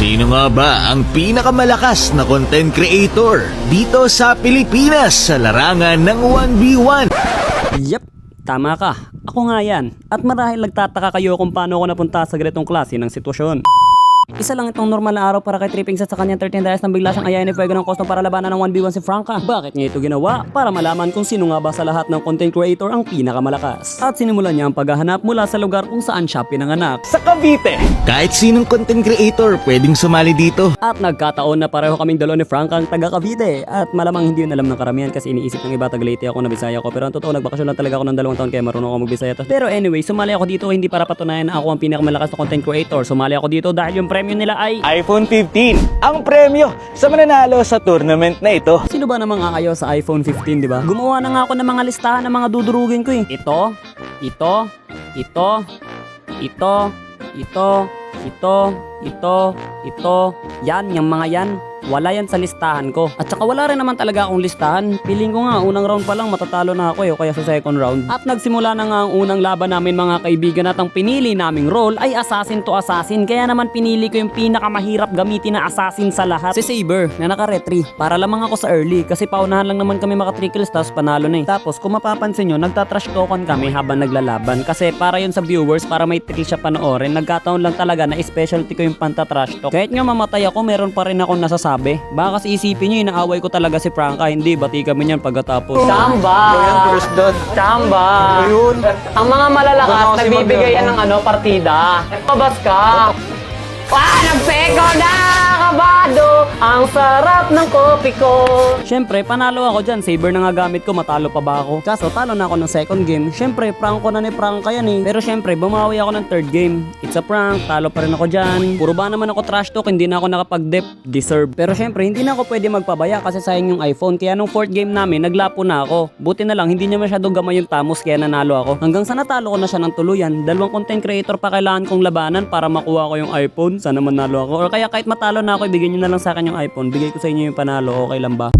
Sino nga ba ang pinakamalakas na content creator dito sa Pilipinas sa larangan ng 1v1? Yep, tama ka. Ako nga yan. At marahil nagtataka kayo kung paano ako napunta sa ganitong klase ng sitwasyon. Isa lang itong normal na araw para kay Tripping Set sa kanyang 13 days nang bigla siyang ayayin ni Fuego ng custom para labanan ng 1v1 si Franca. Bakit niya ito ginawa? Para malaman kung sino nga ba sa lahat ng content creator ang pinakamalakas. At sinimulan niya ang paghahanap mula sa lugar kung saan siya pinanganak, sa Cavite. Kahit sinong content creator pwedeng sumali dito. At nagkataon na pareho kaming dalawa ni Franca ang taga Cavite. At malamang hindi yun alam ng karamihan kasi iniisip ng iba taga-Leyte ako na Bisaya ko. Pero ang totoo, nagbakasyon lang talaga ako ng 2 taon kaya marunong ako mag-Bisaya to. Pero anyway, sumali ako dito hindi para patunayan na ako ang pinakamalakas na content creator. Sumali ako dito dahil yung premium nila ay iPhone 15 ang premyo sa mananalo sa tournament na ito. sino ba namang aayaw sa iPhone 15, di ba? Gumawa na nga ako ng mga listahan ng mga dudurugin ko eh. Ito. Yan, yung mga yan. Wala yan sa listahan ko. At saka wala rin naman talaga akong listahan. Piling ko nga, unang round pa lang matatalo na ako o kaya sa second round. At nagsimula na nga ang unang laban namin mga kaibigan at ang pinili naming role ay assassin to assassin. Kaya naman pinili ko yung pinakamahirap gamitin na assassin sa lahat. Si Saber na naka-retry. Para lamang ako sa early kasi paunahan lang naman kami maka 3 kills tapos panalo na eh. Tapos kung mapapansin nyo, nagtatrash talkan kami habang naglalaban. Kasi para yun sa viewers, para may trick siya panoorin. Nagkataon lang talaga na specialty ko yung panta-trash talk. Kahit nga mamatay ako, meron pa rin akong nasasabi. Baka kasi isipin nyo, inaaway ko talaga si Franca. Hindi, bati kami niyan pagkatapos. Chamba! First dot. Chamba! Ayun. Ang mga malalakas, Wala kasi nagbibigay yan maglaro. ng partida. Mabas ka! Nag-second na! Kabado! Ang sarap ng kopi ko! Siyempre, panalo ako dyan. Saber na nga gamit ko, matalo pa ba ako? Kaso, talo na ako ng second game. Siyempre, prank ko na ni Franca yan eh. Pero siyempre, bumawi ako ng third game. It's a prank, talo pa rin ako dyan. Puro ba naman ako trash talk, hindi na ako nakapag-dep. Deserve. Pero siyempre, hindi na ako pwede magpabaya kasi sayang yung iPhone. Kaya nung fourth game namin, naglapo na ako. Buti na lang, hindi niya masyadong gamay yung tamos kaya nanalo ako. Hanggang sa natalo ko na siya ng tuluyan. 2 content creator pa kailangan kong labanan para makuha ko yung iPhone. Sana manalo ako. Or kaya kahit matalo na ako, ibigay niyo na lang sa akin yung iPhone. Bigay ko sa inyo yung panalo, okay lang ba?